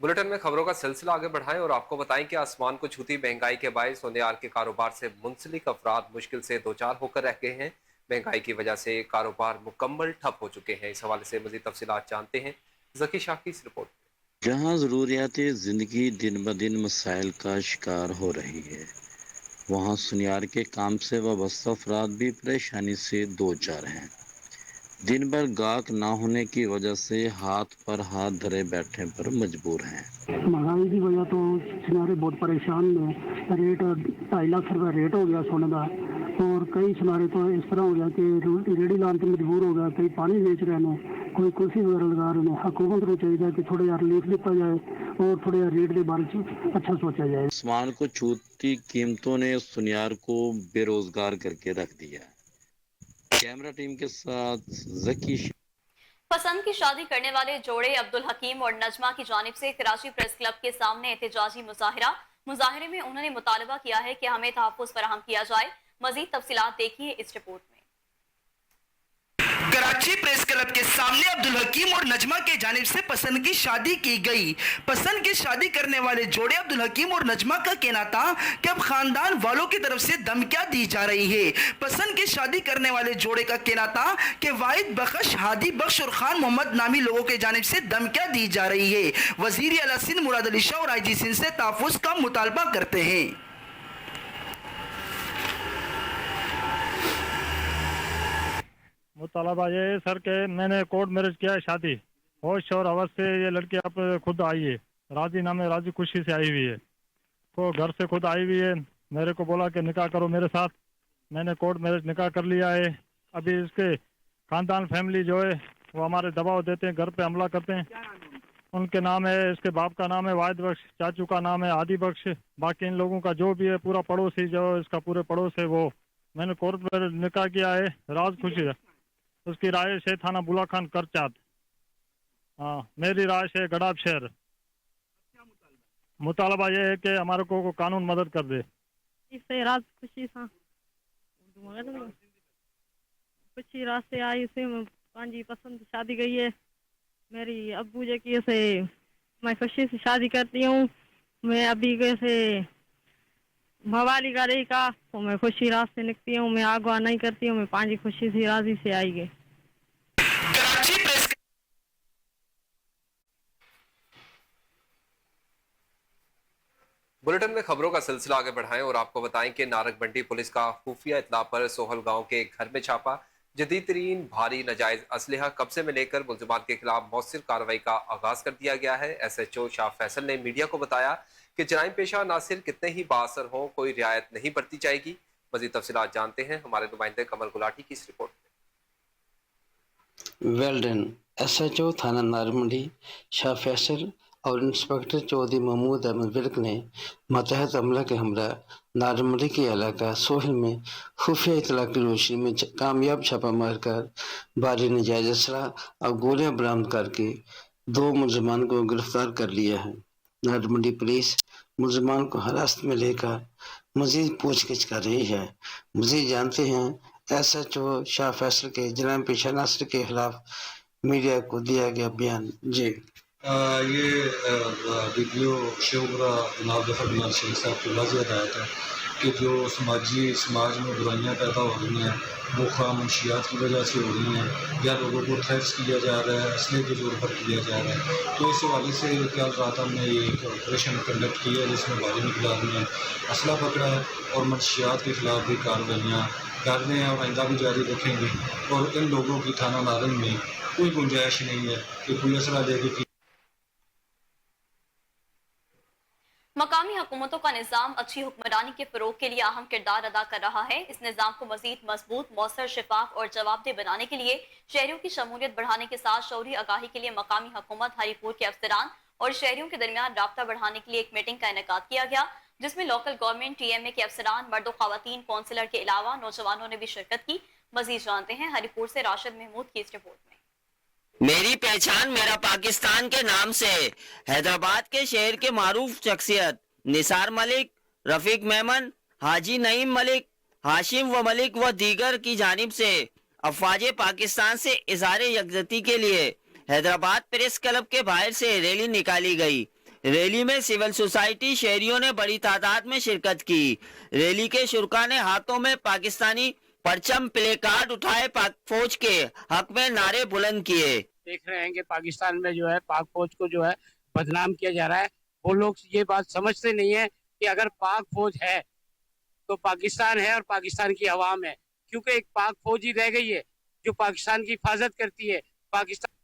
Bulletin में खबरों का सिलसिला आगे बढ़ाएं और आपको बताएं कि आसमान को छूती महंगाई के बायस सोनेयार के कारोबार से मुंसलिक अफराद मुश्किल से दो चार होकर रह गए हैं। महंगाई की वजह से कारोबार मुकम्मल ठप हो चुके हैं। इस हवाले से मजीद तफसीलात जानते हैं जकी शाह की इस रिपोर्ट में। जहां ज़रूरियात ज़िंदगी दिन ब दिन मसाइल का शिकार हो रही है, वहां सुनियार के काम से वाबस्ता अफराद भी परेशानी से दो चार हैं। दिन भर गाहक ना होने की वजह से हाथ पर हाथ धरे बैठने पर मजबूर हैं। महंगाई की वजह तो सुनारे बहुत परेशान ने। रेट 2.5 लाख रुपये रेट हो गया सोने का। और कई सुनारे तो इस तरह हो गया कि रेडी लाने पर मजबूर हो गया। कई पानी बेच रहे हैं, कोई कुर्सी वगैरह लगा रहे हैं। हुकूमत को चाहिए कि थोड़ा यार रिलीफ दिता जाए और थोड़े यार रेट के बारे में अच्छा सोचा जाए। आसमान को छूती कीमतों ने सुनियार को बेरोजगार करके रख दिया। कैमरा टीम के साथ जकी। पसंद की शादी करने वाले जोड़े अब्दुल हकीम और नजमा की जानिब से कराची प्रेस क्लब के सामने एहतजाजी मुजाहिरे में उन्होंने मुतालबा किया है कि हमें तहफ्फुज़ फराहम किया जाए। मजीद तफसीलात देखिए इस रिपोर्ट में। कराची प्रेस क्लब के सामने अब्दुल हकीम और नजमा के जानिब से पसंद की शादी की गई। पसंद की शादी करने वाले जोड़े अब्दुल हकीम और नजमा का कहना था कि अब खानदान वालों की तरफ से धमकियां दी जा रही है। पसंद की शादी करने वाले जोड़े का कहना था कि वाहिद बख्श, हादी बख्श और खान मोहम्मद नामी लोगों के जानिब से धमकियां दी जा रही है। वजीर आला सिंध मुराद अली शाह और IG सिंध से तहफ्फुज़ का मुतालबा करते हैं। मुतालबा ये है सर के मैंने कोर्ट मैरिज किया है, शादी होश और हवस से ये लड़की आप खुद आई है, राजी नामे राजी खुशी से आई हुई है, तो घर से खुद आई हुई है। मेरे को बोला कि निकाह करो मेरे साथ, मैंने कोर्ट मैरिज निकाह कर लिया है। अभी इसके खानदान फैमिली जो है वो हमारे दबाव देते हैं, घर पे हमला करते हैं। उनके नाम है, इसके बाप का नाम है वाहिद बख्श, चाचू का नाम है आदि बख्श, बाकी इन लोगों का जो भी है पूरा पड़ोसी जो इसका पूरे पड़ोस है वो मैंने कोर्ट मैरिज निकाह किया है। राज खुशी है, उसकी राय है थाना बुला खान करचात। हाँ, मेरी राय है गडाब शहर। मुतालबा ये है कि हमारे को कानून मदद कर दे। इससे रात खुशी सा खुशी रात से आई से पांजी पसंद शादी गई है। मेरी अब्बू जे की से मैं खुशी से शादी करती हूँ। मैं अभी कैसे भवाली का रही का तो मैं खुशी रात से निकती हूँ, मैं आगवा नहीं करती हूँ, मैं पांजी खुशी से राजी से आई गई। बुलेटिन में खबरों का सिलसिला आगे बढ़ाएं और आपको बताएं कि नारक मंडी पुलिस का खुफिया इत्तला पर सोहल गांव के एक घर में छापा। जदीद तरीन भारी नाजायज असलहा कब्जे में लेकर मुल्जिमात के खिलाफ मौसर कार्रवाई का आगाज कर दिया गया है। SHO शाह फैसल ने मीडिया को बताया कि जराइम पेशा नासिर कितने ही बाअसर हों, कोई रियायत नहीं बरती जाएगी। मजीद तफसीलात जानते हैं हमारे नुमाइंदे कमल गुलाटी की इस रिपोर्ट में। Well done. SHO थाना नारमंडी शाह फैसल और इंस्पेक्टर चौधरी महमूद अहमद विर्क ने मतहत अमला के हमरा नारमंडी के इलाका सोहल में खुफिया इतला की रोशनी में कामयाब छापा मारकर भारी नजायज असला और गोलियां बरामद करके 2 मुलजमान को गिरफ्तार कर लिया है। नारमंडी पुलिस मुलजमान को हिरासत में लेकर मजीद पूछगिछ कर रही है। मजीद जानते हैं SHO शाह फैसल के जराइम पेशा नासिर के खिलाफ मीडिया को दिया गया बयान। जी ये वीडियो शोबरा जनाब जफर बिलाल शेख साहब की वाज़ेह हदायत है कि जो समाज में बुराइयाँ पैदा हो रही हैं वो खा मंशियात की वजह से हो रही हैं या लोगों को थ्रेट्स किया जा रहा है, असले के जोर पर किया जा रहा है। तो इस हवाले से कल रात हमने एक ऑपरेशन कंडक्ट किया जिसमें भारी मिकदार में असला पकड़ा है और मंशियात के खिलाफ भी कार्रवाइयाँ कर रहे हैं और आइंदा भी जारी रखेंगे। और इन लोगों की थाना नारंग में कोई गुंजाइश नहीं है कि कोई असला लेके। मकामी हुकूमतों का निज़ाम अच्छी हुक्मरानी के फरोग के लिए अहम किरदार अदा कर रहा है। इस निज़ाम को मजीद मजबूत, मौसर, शिफाफ और जवाबदेह बनाने के लिए शहरियों की शमूलियत बढ़ाने के साथ शौरी आगाही के लिए मकामी हुकूमत, हरीपुर के अफसरान और शहरियों के दरमियान राब्ता बढ़ाने के लिए एक मीटिंग का इनेकाद किया गया, जिसमें लोकल गवर्नमेंट, TMA के अफसरान, मर्द ख़वातीन, कौंसिलर के अलावा नौजवानों ने भी शिरकत की। मजीद जानते हैं हरीपुर से राशिद महमूद की इस रिपोर्ट में। मेरी पहचान मेरा पाकिस्तान के नाम से हैदराबाद के शहर के मारूफ शख्सियत निसार मलिक, रफीक मेमन, हाजी नईम मलिक, हाशिम व मलिक व दीगर की जानिब से अफवाज पाकिस्तान से इजहार यकजहती के लिए हैदराबाद प्रेस क्लब के बाहर से रैली निकाली गई। ریلی میں سول سوسائٹی شہریوں نے بڑی تعداد میں شرکت کی. ریلی کے شرکا نے ہاتھوں میں پاکستانی پرچم پلے کارڈ اٹھائے پاک فوج کے حق میں نعرے بلند کیے. دیکھ رہے ہیں کہ پاکستان میں جو ہے پاک فوج کو جو ہے بدنام کیا جا رہا ہے. وہ لوگ یہ بات سمجھتے نہیں ہیں کہ اگر پاک فوج ہے تو پاکستان ہے اور پاکستان کی عوام ہے, کیونکہ ایک پاک فوج ہی رہ گئی ہے جو پاکستان کی حفاظت کرتی ہے. پاکستان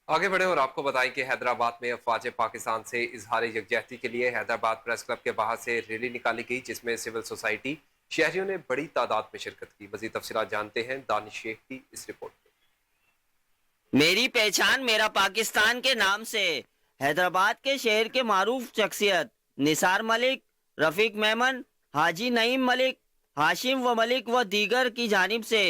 آگے بڑھیں اور آپ کو بتائیں کہ حیدرآباد میں افواج پاکستان سے اظہار یکجہتی کے لیے حیدرآباد پریس کلب کے باہر سے ریلی نکالی گئی, جس میں سول سوسائٹی شہریوں نے بڑی تعداد میں شرکت کی. مزید تفصیلات جانتے ہیں دانش شیخ کی اس رپورٹ میں. میری پہچان میرا پاکستان کے نام سے حیدرآباد کے شہر کے معروف شخصیت نثار ملک, رفیق میمن, حاجی نعیم ملک, ہاشم و ملک و دیگر کی جانب سے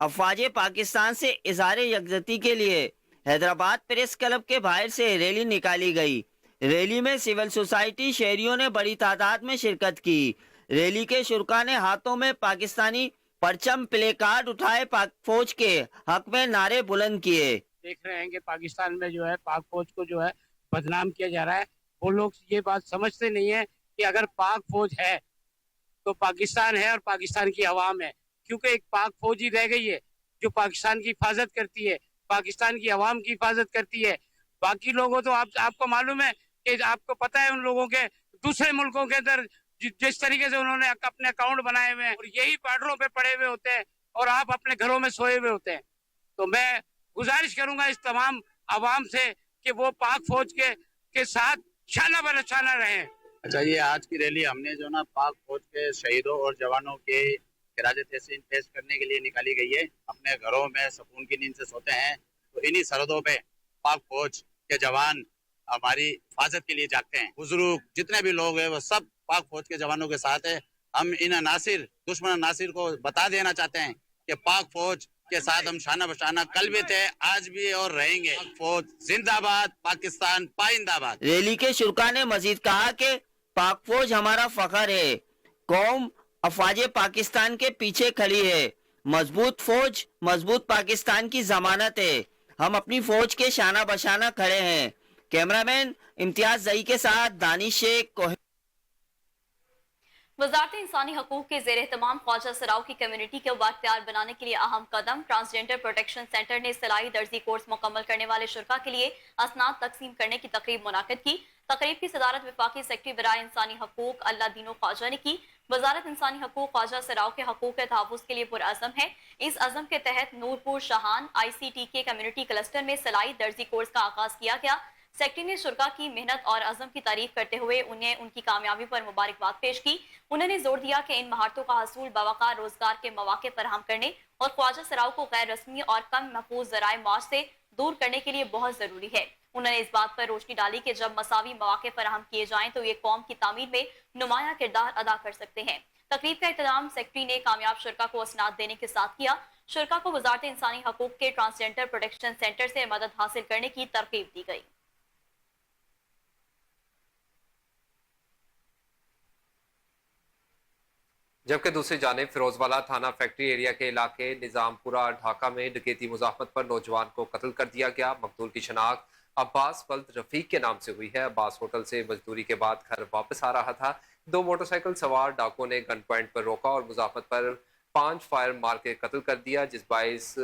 افواج پاکستان سے اظہار یکجہتی کے لیے حیدرآباد پریس کلب کے باہر سے ریلی نکالی گئی. ریلی میں سول سوسائٹی شہریوں نے بڑی تعداد میں شرکت کی. ریلی کے شرکا نے ہاتھوں میں پاکستانی پرچم پلے کارڈ اٹھائے پاک فوج کے حق میں نعرے بلند کیے. دیکھ رہے ہیں کہ پاکستان میں جو ہے پاک فوج کو جو ہے بدنام کیا جا رہا ہے. وہ لوگ یہ بات سمجھتے نہیں ہیں کہ اگر پاک فوج ہے تو پاکستان ہے اور پاکستان کی عوام ہے, کیونکہ ایک پاک فوج ہی رہ گئی ہے جو پاکستان کی حفاظت کرتی ہے, پاکستان کی عوام کی حفاظت کرتی ہے. باقی لوگوں تو آپ کو معلوم ہے کہ آپ کو پتہ ہے ان لوگوں کے دوسرے ملکوں کے اندر جس طریقے سے انہوں نے اپنے اکاؤنٹ بنائے ہوئے ہیں اور یہی بارڈروں پہ پڑے ہوئے ہوتے ہیں اور آپ اپنے گھروں میں سوئے ہوئے ہوتے ہیں. تو میں گزارش کروں گا اس تمام عوام سے کہ وہ پاک فوج کے ساتھ شانہ بہ شانہ رہیں. اچھا, یہ آج کی ریلی ہم نے جو نا پاک فوج کے شہیدوں اور جوانوں کے خراج تحسین پیش کرنے کے لیے نکالی گئی ہے. اپنے گھروں میں سکون کی نیند سے سوتے ہیں تو انہی سرحدوں پہ پاک فوج کے جوان ہماری حفاظت کے لیے جاگتے ہیں. بزرگ جتنے بھی لوگ ہیں وہ سب پاک فوج کے جوانوں کے ساتھ ہیں. ہم ان عناصر دشمن عناصر کو بتا دینا چاہتے ہیں کہ پاک فوج کے ساتھ ہم شانہ بشانہ کل بھی تھے, آج بھی اور رہیں گے. پاک فوج زندہ باد, پاکستان پائندہ باد. ریلی کے شرکا نے مزید کہا کہ پاک فوج ہمارا فخر ہے, قوم افواج پاکستان کے پیچھے کھڑی ہے. مضبوط فوج مضبوط پاکستان کی ضمانت ہے. ہم اپنی فوج کے شانہ بشانہ کھڑے ہیں. کیمرامین امتیاز زئی کے ساتھ دانش شیخ. وزارت انسانی حقوق کے زیر اہتمام خواجہ سراؤ کی کمیونٹی کو بااختیار بنانے کے لیے اہم قدم. ٹرانسجنڈر پروٹیکشن سینٹر نے سلائی درزی کورس مکمل کرنے والے شرکا کے لیے اسناد تقسیم کرنے کی تقریب منعقد کی. تقریب کی صدارت وفاقی سیکرٹری برائے انسانی حقوق اللہ دینو خواجہ نے کی. وزارت انسانی حقوق خواجہ سراؤ کے حقوق کے تحفظ کے لیے پرعزم ہے. اس عزم کے تحت نورپور شاہان ICT کے کمیونٹی کلسٹر میں سلائی درزی کورس کا آغاز کیا گیا. سیکرٹری نے شرکا کی محنت اور عزم کی تعریف کرتے ہوئے انہیں ان کی کامیابی پر مبارکباد پیش کی. انہوں نے زور دیا کہ ان مہارتوں کا حصول باوقار روزگار کے مواقع فراہم کرنے اور خواجہ سراؤ کو غیر رسمی اور کم محفوظ ذرائع معاش سے دور کرنے کے لیے بہت ضروری ہے. انہوں نے اس بات پر روشنی ڈالی کہ جب مساوی مواقع فراہم کیے جائیں تو یہ قوم کی تعمیر میں نمایاں کردار ادا کر سکتے ہیں. تقریب کا اہتمام سیکرٹری نے کامیاب شرکا کو اسناد دینے کے ساتھ کیا. شرکا کو وزارت انسانی حقوق کے ٹرانسجنڈر پروٹیکشن سینٹر سے مدد حاصل کرنے کی ترغیب دی گئی. جبکہ دوسری جانب فیروز والا تھانہ فیکٹری ایریا کے علاقے نظام پورہ ڈھاکہ میں ڈکیتی مزاحمت پر نوجوان کو قتل کر دیا گیا. مقتول کی شناخت عباس ولد رفیق کے نام سے ہوئی ہے. عباس ہوٹل سے مزدوری کے بعد گھر واپس آ رہا تھا. 2 موٹر سائیکل سوار ڈاکوں نے گن پوائنٹ پر روکا اور مزاحمت پر 5 فائر مار کے قتل کر دیا, جس باعث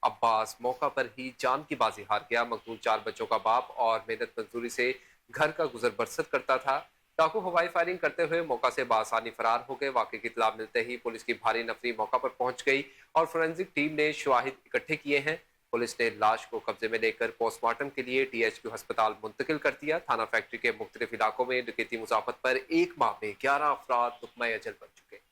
عباس موقع پر ہی جان کی بازی ہار گیا. مقتول 4 بچوں کا باپ اور محنت مزدوری سے گھر کا گزر بسر کرتا تھا. ڈاکو ہوائی فائرنگ کرتے ہوئے موقع سے بآسانی فرار ہو گئے. واقعے کی اطلاع ملتے ہی پولیس کی بھاری نفری موقع پر پہنچ گئی اور فورینسک ٹیم نے شواہد اکٹھے کیے ہیں. پولیس نے لاش کو قبضے میں لے کر پوسٹ مارٹم کے لیے THQ ہسپتال منتقل کر دیا. تھانہ فیکٹری کے مختلف علاقوں میں ڈکیتی مزاحمت پر 1 ماہ میں 11 افراد لقمہ اجل بن چکے.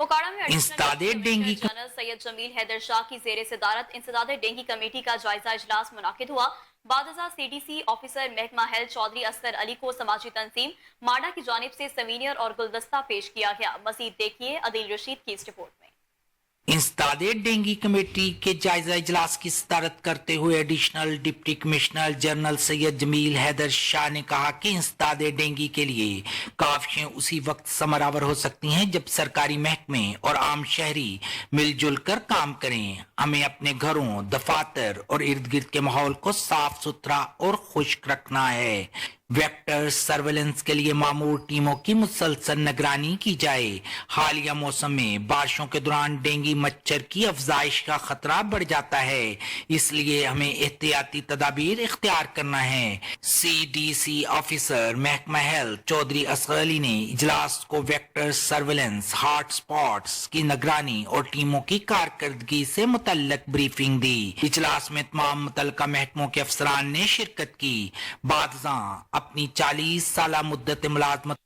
اوکاڑا میں جنرل سید جمیل حیدر شاہ کی زیر صدارت انسداد ڈینگی کمیٹی کا جائزہ اجلاس منعقد ہوا. بعد ازاں CDC آفیسر محکمہ ہیلتھ چودھری اصغر علی کو سماجی تنظیم ماڈا کی جانب سے سوینئر اور گلدستہ پیش کیا گیا. مزید دیکھیے عدیل رشید کی اس رپورٹ میں. इंसदाद डेंगू कमेटी के जायजा इजलास की सदारत करते हुए additional deputy commissioner general Syed Jamil Haider Shah ने कहा कि इंसदाद डेंगू के लिए काविशें उसी वक्त समरावर हो सकती हैं जब सरकारी महकमे और आम शहरी मिलजुल कर काम करें। हमें अपने घरों, दफातर और इर्द गिर्द के माहौल को साफ सुथरा और खुश्क रखना है। वेक्टर सर्वेलेंस के लिए मामूर टीमों की मुसलसल निगरानी की जाए। हालिया मौसम में बारिशों के दौरान डेंगू मच्छर की अफजाइश का खतरा बढ़ जाता है, इसलिए हमें एहतियाती तदाबीर इख्तियार करना है। CDC ऑफिसर महकमा हेल्थ चौधरी असगर अली ने इजलास को वेक्टर सर्वेलेंस, हॉट स्पॉट्स की निगरानी और टीमों की कारकर्दगी से मुतल्लक ब्रीफिंग दी। इजलास में तमाम मुतल्लिका महकमों के अफसरान ने शिरकत की। बादशाह अपनी 40 साल मुद्दत मुलाजमत।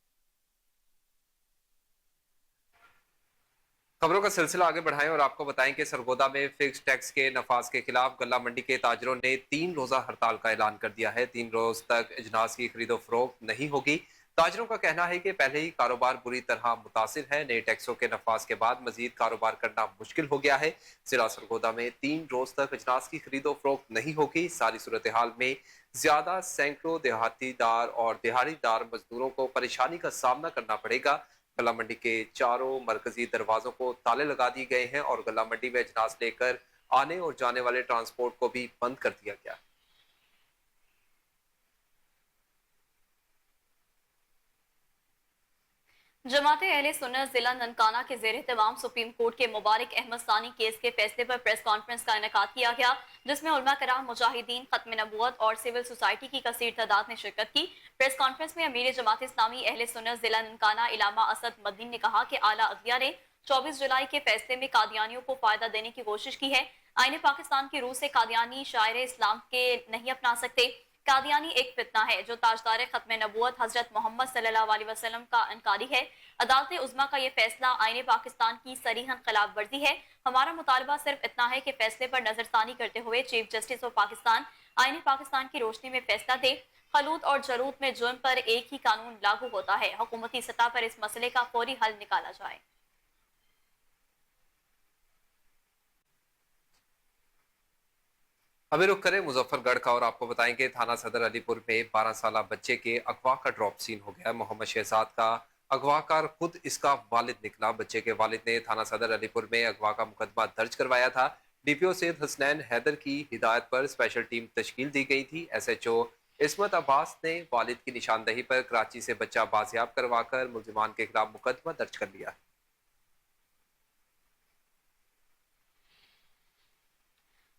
खबरों का सिलसिला आगे बढ़ाएं और आपको बताएं कि सरगोदा में फिक्स टैक्स के नफाज के खिलाफ गल्ला मंडी के ताजरों ने 3 रोजा हड़ताल का ऐलान कर दिया है। 3 रोज तक अजनास की खरीदो फरोख्त नहीं होगी। ताजरों का कहना है कि पहले ही कारोबार बुरी तरह मुतासिर है। नए टैक्सों के नफाज के बाद मजीद कारोबार करना मुश्किल हो गया है। जिला सरगोदा में 3 रोज तक अजनास की खरीदो फरोख्त नहीं होगी। सारी सूरत हाल में ज्यादा सैकड़ों देहातीदार और दिहाड़ीदार मजदूरों को परेशानी का सामना करना पड़ेगा। गल्ला मंडी के चारों मरकजी दरवाजों को ताले लगा दिए गए हैं और गल्ला मंडी में अजनास लेकर आने और जाने वाले ट्रांसपोर्ट को भी बंद कर दिया गया है। जमाते अहले सुन्नत जिला ननकाना के जेर एहतमाम सुप्रीम कोर्ट के मुबारक अहमद सानी केस के फैसले पर प्रेस कॉन्फ्रेंस का इनेकाद किया गया, जिसमें उलमा कराम, मुजाहिदीन, खत्म नबूवत और सिविल सोसाइटी की कसीर तादाद ने शिरकत की। प्रेस कॉन्फ्रेंस में अमीर जमात इस्लामी अहले सुन्नत जिला ननकाना इलामा असद मदनी ने कहा कि आला अदलिया ने 24 जुलाई के फैसले में कादियानियों को फायदा देने की कोशिश की है। आईने पाकिस्तान की रूह से कादियानी शायर इस्लाम के नहीं अपना सकते। कादियानी एक फितना है जो ताजदार खत्म नबूवत हजरत मोहम्मद सल्लल्लाहु अलैहि वसल्लम का इनकारी है। अदालत उज़्मा का ये फैसला आईने पाकिस्तान की सरीहन खिलाफ वर्जी है। हमारा मुतालबा सिर्फ इतना है कि फैसले पर नजरसानी करते हुए चीफ जस्टिस ऑफ पाकिस्तान आईने पाकिस्तान की रोशनी में फैसला दे। खलूत और जरूत में जुर्म पर एक ही कानून लागू होता है। हुकूमती सतह पर इस मसले का फौरी हल निकाला जाए। अभी रुक करें मुजफ्फरगढ़ का और आपको बताएंगे थाना सदर अलीपुर में 12 साल बच्चे के अगवा का ड्रॉप सीन हो गया। मोहम्मद शहजाद का अगवाकार खुद इसका वालिद निकला। बच्चे के वालिद ने थाना सदर अलीपुर में अगवा का मुकदमा दर्ज करवाया था। DPO सैयद हसनैन हैदर की हिदायत पर स्पेशल टीम तश्कील दी गई थी। SHO इस्मत अब्बास ने वालिद की निशानदही पर कराची से बच्चा बाजियाब करवाकर मुल्जिमान के खिलाफ मुकदमा दर्ज कर लिया।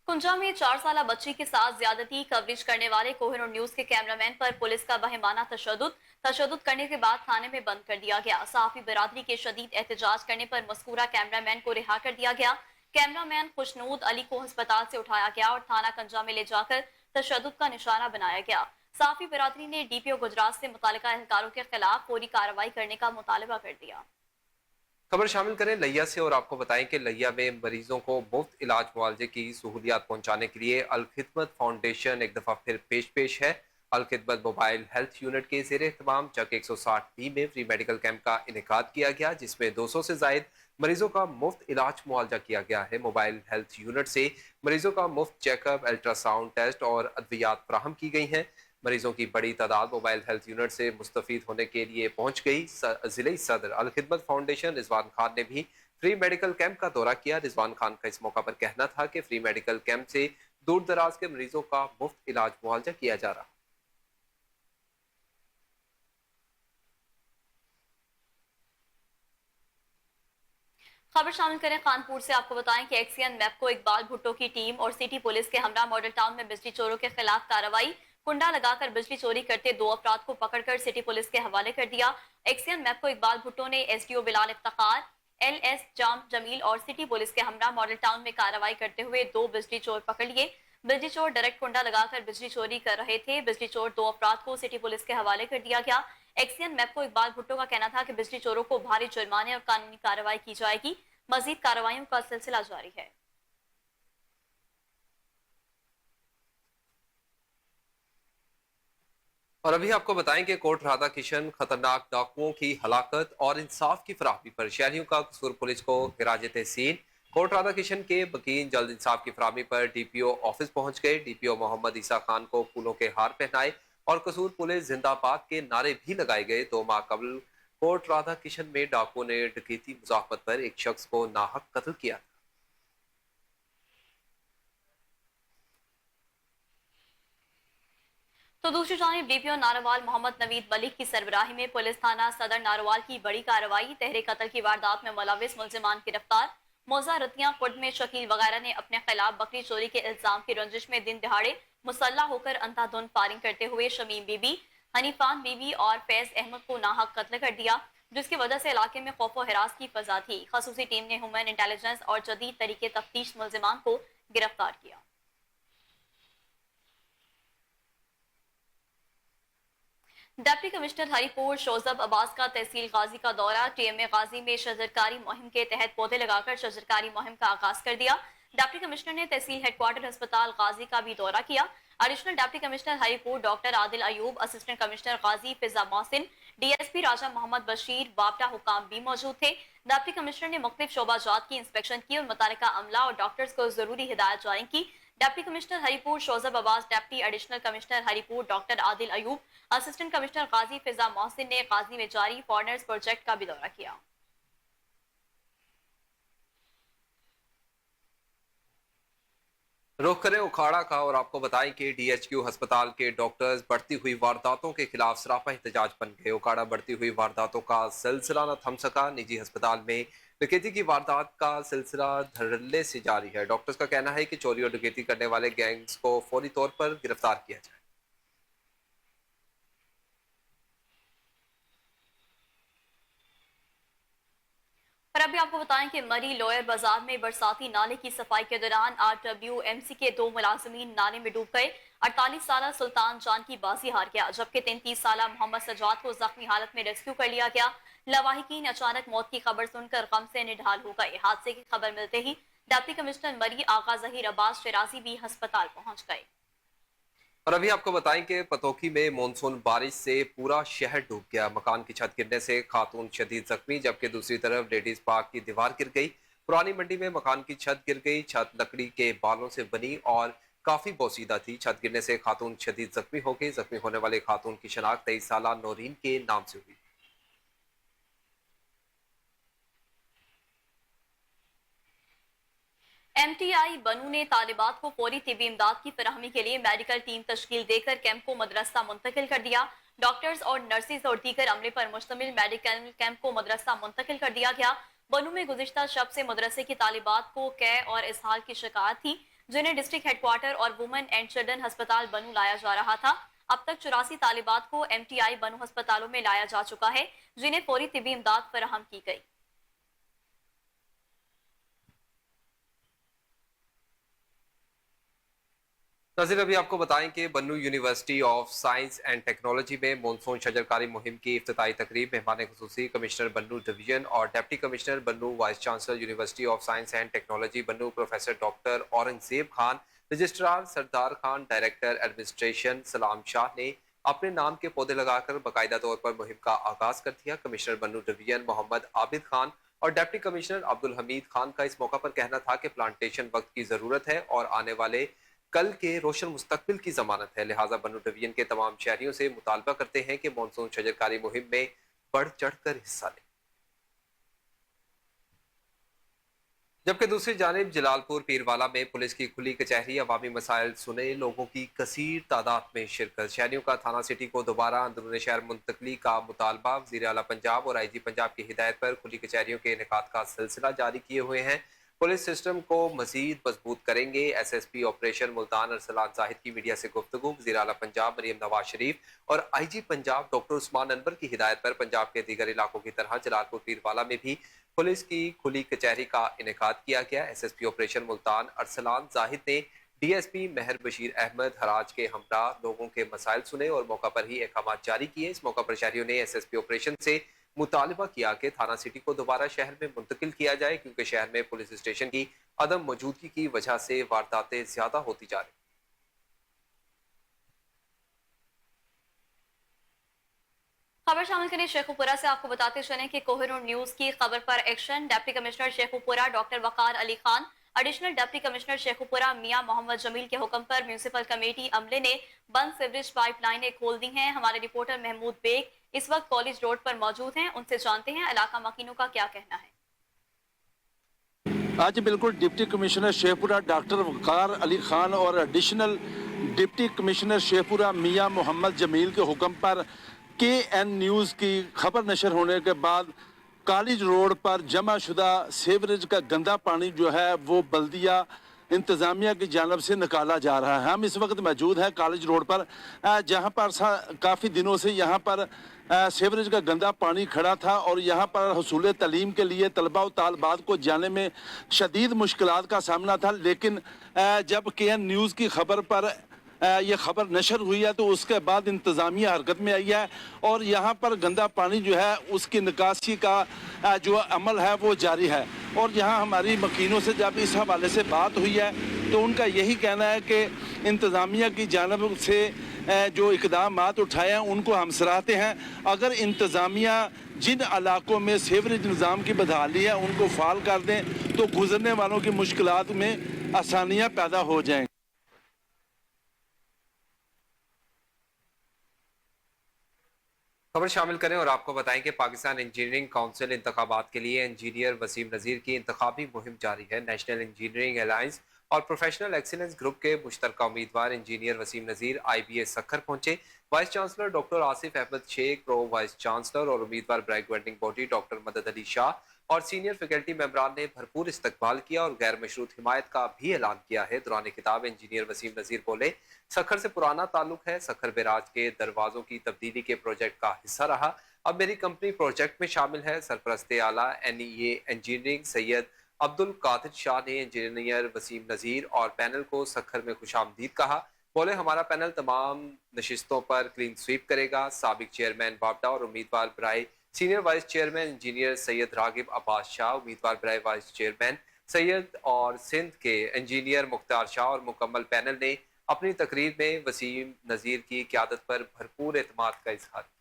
कुंजा में 4 साल बच्ची के साथ ज्यादती कवरेज करने वाले कोहिनूर न्यूज के कैमरामैन पर पुलिस का बहिमाना तशद्दुद करने के बाद थाने में बंद कर दिया गया। सहाफी बिरादरी के शदीद एहतजाज करने पर मज़कूरा कैमरामैन को रिहा कर दिया गया। कैमरामैन खुशनूद अली को अस्पताल से उठाया गया और थाना कंजा में ले जाकर तशद्दुद का निशाना बनाया गया। सहाफी बिरादरी ने DPO गुजरात से मुतालिका एहलकारों के खिलाफ फौरी कार्रवाई करने का मुतालबा कर दिया। खबर शामिल करें लिया से और आपको बताएं कि लिया में मरीजों को मुफ्त इलाज मुआवजे की सहूलियात पहुंचाने के लिए अल खिदमत फाउंडेशन एक दफा फिर पेश है। अल खिदमत मोबाइल हेल्थ यूनिट के जेर एहतमाम चक 160B में फ्री मेडिकल कैंप का इनेकाद किया गया, जिसमें 200 से जायद मरीजों का मुफ्त इलाज मुआवजा किया गया है। मोबाइल हेल्थ यूनिट से मरीजों का मुफ्त चेकअप, अल्ट्रासाउंड टेस्ट और अद्वियात फराहम की गई हैं। मरीजों की बड़ी तादाद मोबाइल हेल्थ यूनिट से मुस्तफीद होने के लिए पहुंच गई। जिले सदर अल खिदमत फाउंडेशन रिजवान खान ने भी फ्री मेडिकल कैंप का दौरा किया। रिजवान खान का इस मौका पर कहना था कि फ्री मेडिकल कैंप से दूर दराज के मरीजों का मुफ्त इलाज मुआवजा किया जा रहा। खबर शामिल करें कानपुर से। आपको बताएं कि एक्सियन मैप को इकबाल भुट्टो की टीम और सिटी पुलिस के हमरा मॉडल टाउन में बिजली चोरों के खिलाफ कार्रवाई। कुंडा लगाकर बिजली चोरी करते 2 अफराद को पकड़कर सिटी पुलिस के हवाले कर दिया। एक्सियन मैप को इकबाल भुट्टो ने SDO बिलाल इफ्तिखार, LS जाम जमील और सिटी पुलिस के हमरा मॉडल टाउन में कार्रवाई करते हुए 2 बिजली चोर पकड़ लिए। बिजली चोर डायरेक्ट कुंडा लगाकर बिजली चोरी कर रहे थे। बिजली चोर 2 अफराद को सिटी पुलिस के हवाले कर दिया गया। एक्सियन मैप को इकबाल भुट्टो का कहना था कि बिजली चोरों को भारी जुर्माने और कानूनी कार्रवाई की जाएगी। मजीद कार्रवाइयों का सिलसिला जारी है। और अभी आपको बताएं कि कोट राधा किशन खतरनाक डाकुओं की हलाकत और इंसाफ की फराहमी पर शहरियों का कसूर पुलिस को खिराज तहसीन। कोट राधा किशन के वकील जल्द इंसाफ की फराहमी पर डीपीओ ऑफिस पहुंच गए। डीपीओ मोहम्मद ईसा खान को फूलों के हार पहनाए और कसूर पुलिस जिंदाबाद के नारे भी लगाए गए। 2 माह कबल कोट राधा किशन में डाकुओं ने डकैती मुजाहमत पर एक शख्स को नाहक कत्ल किया। तो दूसरी जानिब डीपीओ नारोवाल मोहम्मद नवीद मलिक की सरबराही में पुलिस थाना सदर नारोवाल की बड़ी कार्रवाई। तहरे कत्ल की वारदात में मुलविस मुल्जिमान गिरफ्तार। मौजा रतियां खुर्द में शकील वगैरह ने अपने खिलाफ बकरी चोरी के इल्जाम की रंजिश में दिन दिहाड़े मुसल्ला होकर अंधाधुंध फायरिंग करते हुए शमीम बीबी, हनीफान बीबी और फैज अहमद को नाहक कत्ल कर दिया, जिसकी वजह से इलाके में खौफ व हिरास की फजा थी। खसूसी टीम ने ह्यूमन इंटेलिजेंस और जदीद तरीके तफ्तीश मुल्जिमान को गिरफ्तार किया। डिप्टी कमिश्नर हरिपुर शोजब अब्बास का तहसील गाजी का दौरा। टीएमए गाजी में शजरकारी मुहिम के तहत पौधे लगाकर शजरकारी मुहिम का आगाज कर दिया। डिप्टी कमिश्नर ने तहसील हेडक्वार्टर अस्पताल गाजी का भी दौरा किया। Additional deputy commissioner Haripur doctor Adil Ayub, assistant commissioner Ghazi Fiza Mohsin, DSP Raja Mohammad Bashir, बापटा हुकाम भी मौजूद थे। डिप्टी कमिश्नर ने मुख्तलिफ शोबाजात की इंस्पेक्शन की और मुतालिका अमला और डॉक्टर्स को जरूरी हिदायत जारी की। Deputy commissioner Haripur Shozab Abbas, deputy additional commissioner Haripur doctor Adil Ayub, assistant commissioner Ghazi Fiza Mohsin ने गाजी में जारी फॉरनर्स प्रोजेक्ट का भी दौरा किया। रुख करें उखाड़ा का और आपको बताएं कि डीएचक्यू अस्पताल के डॉक्टर्स बढ़ती हुई वारदातों के खिलाफ सरापा एहतजाज बन गए। उखाड़ा बढ़ती हुई वारदातों का सिलसिला न थम सका। निजी अस्पताल में डकैती की वारदात का सिलसिला धड़ल्ले से जारी है। डॉक्टर्स का कहना है कि चोरी और डकैती करने वाले गैंग्स को फौरी तौर पर गिरफ्तार किया जाए। और अभी आपको बताएं कि मरी लोयर बाजार में बरसाती नाले की सफाई के दौरान आरडब्ल्यूएमसी के 2 मुलाजमीन नाले में डूब गए। 48 साला सुल्तान जान की बाजी हार गया, जबकि 33 साला मोहम्मद सजाद को जख्मी हालत में रेस्क्यू कर लिया गया। लवाहिकीन अचानक मौत की खबर सुनकर गम से निढाल हो गए। हादसे की खबर मिलते ही डिप्टी कमिश्नर मरी आगा जहीर अब्बास शराजी भी अस्पताल पहुंच गए। और अभी आपको बताएं कि पतोखी में मानसून बारिश से पूरा शहर डूब गया। मकान की छत गिरने से खातून शदीद जख्मी, जबकि दूसरी तरफ लेडीज पार्क की दीवार गिर गई। पुरानी मंडी में मकान की छत गिर गई। छत लकड़ी के बालों से बनी और काफी बोसीदा थी। छत गिरने से खातून शदीद जख्मी हो गई। जख्मी होने वाले खातून की शनाख्त 23 साला नौरीन के नाम से हुई। एमटीआई बनू ने तालिबात को फौरी तिबी इमदाद की फराहमी के लिए मेडिकल टीम तश्कील देकर कैंप को मदरसा मुंतकिल कर दिया। डॉक्टर्स और नर्सिस और दीगर अमले पर मुश्तमिल मेडिकल कैंप को मदरसा मुंतकिल कर दिया गया। बनू में गुज़िश्ता शब से मदरसे की तालिबात को कै और इसहाल की शिकायत थी, जिन्हें डिस्ट्रिक्ट हेडक्वार्टर और वुमेन एंड चिल्ड्रन अस्पताल बनू लाया जा रहा था। अब तक 84 तालिबात को एमटीआई बनू अस्पतालों में लाया जा चुका है, जिन्हें फौरी तिबी इमदाद फराहम की गई। नाज़रीन, अभी आपको बताएं कि Bannu university of science and technology में मानसून शजरकारी मुहिम की इफ्तिताई तकरीब मेहमान खुसूसी कमिश्नर बन्नू डिवीजन और deputy commissioner Bannu, vice chancellor university of science and technology Bannu professor doctor Aurangzeb Khan, registrar Sardar Khan, director administration Salam Shah ने अपने नाम के पौधे लगाकर बाकायदा तौर पर मुहिम का आगाज कर दिया। कमिश्नर बन्नू डिवीजन मोहम्मद आबिद खान और डिप्टी कमिश्नर अब्दुल हमीद खान का इस मौका पर कहना था कि प्लांटेशन वक्त की जरूरत है और आने वाले कल के रोशन मुस्तकबिल की जमानत है। लिहाजा बन्नू डिवीजन के तमाम शहरियों से मुतालबा करते हैं कि मानसून शजरकारी मुहिम में बढ़ चढ़कर हिस्सा लें। जबकि दूसरी जानिब जलालपुर पीरवाला में पुलिस की खुली कचहरी, अवामी मसाइल सुने, लोगों की कसीर तादाद में शिरकत। शहरियों का थाना सिटी को दोबारा अंदरूनी शहर मुंतकली का मुतालबा। वज़ीर आला पंजाब और आईजी पंजाब की हिदायत पर खुली कचहरियों के इनेकाद का सिलसिला जारी किए हुए हैं। पुलिस सिस्टम को मजीद मजबूत करेंगे। SSP ऑपरेशन मुल्तान अरसलान जाहिद की मीडिया से गुफ्तगू। वज़ीर आला पंजाब मरियम नवाज शरीफ और IG पंजाब डॉक्टर उस्मान अनवर की हिदायत पर पंजाब के दीगर इलाकों की तरह जलालपुर पीरवाला में भी पुलिस की खुली कचहरी का इनेकाद किया गया। SSP ऑपरेशन मुल्तान अरसलान जाहिद ने DSP मेहर बशीर अहमद हराज के हमरा लोगों के मसाइल सुने और मौका पर ही अहकाम जारी किए। इस मौका पर शहरियों ने SSP ऑपरेशन से मुतालबा किया कि थाना सिटी को दोबारा शहर में मुंतकिल किया जाए, क्योंकि शहर में पुलिस स्टेशन की अदम मौजूदगी की वजह से वारदातें ज्यादा होती जा रही। खबर शामिल करें शेखुपुरा से। आपको बताते चलें कि कोहिनूर न्यूज की खबर पर action. Deputy commissioner Sheikhupura doctor Waqar Ali Khan, additional deputy commissioner Sheikhupura Mian Mohammad Jameel के हुक्म पर म्यूनिसिपल कमेटी अमले ने बंद सीवरेज पाइपलाइनें खोल दी हैं। हमारे रिपोर्टर महमूद बेग इस वक्त कॉलेज रोड पर मौजूद हैं, उनसे जानते हैं इलाका मकीनों का क्या कहना है। आज बिल्कुल deputy commissioner Sheikhpura doctor Waqar Ali Khan और एडिशनल डिप्टी कमिश्नर शेखपुरा मियां मोहम्मद जमील के हुक्म पर KN न्यूज़ की खबर नशर होने के बाद कॉलेज रोड पर जमा शुदा सीवरेज का गंदा पानी जो है वो बल्दिया इंतज़ामिया की जानब से निकाला जा रहा है। हम इस वक्त मौजूद हैं कॉलेज रोड पर, जहां पर काफ़ी दिनों से यहाँ पर सीवरेज का गंदा पानी खड़ा था और यहाँ पर हसूल तालीम के लिए तलबा और तालबात को जाने में शदीद मुश्किलात का सामना था। लेकिन जब KN न्यूज़ की खबर पर ये खबर नशर हुई है तो उसके बाद इंतज़ामिया हरकत में आई है और यहाँ पर गंदा पानी जो है उसकी निकासी का जो अमल है वो जारी है। और यहाँ हमारी मकीनों से जब इस हवाले से बात हुई है तो उनका यही कहना है कि इंतज़ामिया की जानब से जो इक़दामात उठाए हैं उनको हम सराहते हैं। अगर इंतज़ामिया जिन इलाकों में सीवरेज निज़ाम की बदहाली है उनको फ़ाल कर दें तो गुजरने वालों की मुश्किलात में आसानियाँ पैदा हो जाएंगी। खबर शामिल करें और आपको बताएं कि पाकिस्तान इंजीनियरिंग काउंसिल इंतखाबात के लिए इंजीनियर वसीम नज़ीर की इंतखाबी मुहिम जारी है। नेशनल इंजीनियरिंग अलायंस और प्रोफेशनल एक्सीलेंस ग्रुप के मुश्तरका उम्मीदवार इंजीनियर वसीम नज़ीर IBA सक्खर पहुंचे। Vice chancellor doctor Asif Ahmed Sheikh, pro vice chancellor और उम्मीदवार ग्रेजुएटिंग बॉडी डॉक्टर मदद अली शाह और सीनियर फैकल्टी मेंबरान ने भरपूर इस्तकबाल किया और गैर मशरूत हिमायत का भी ऐलान किया है। दौरान खिताब इंजीनियर वसीम नज़ीर बोले, सक्खर से पुराना ताल्लुक है, सक्खर बैराज के दरवाजों की तब्दीली के प्रोजेक्ट का हिस्सा रहा, अब मेरी कंपनी प्रोजेक्ट में शामिल है। सरपरस्त आला NEA इंजीनियरिंग सैयद अब्दुल कादिर शाह ने इंजीनियर वसीम नज़ीर और पैनल को सक्खर में खुशामदीद कहा। बोले, हमारा पैनल तमाम नशिस्तों पर क्लीन स्वीप करेगा। साबिक चेयरमैन बाबडा और उम्मीदवार बराए senior vice chairman engineer Syed Raghib Abbas Shah, उम्मीदवार बराए वाइस चेयरमैन सैयद और सिंध के इंजीनियर मुख्तार शाह और मुकम्मल पैनल ने अपनी तकरीर में वसीम नज़ीर की क़यादत पर भरपूर एतमाद का इजहार किया।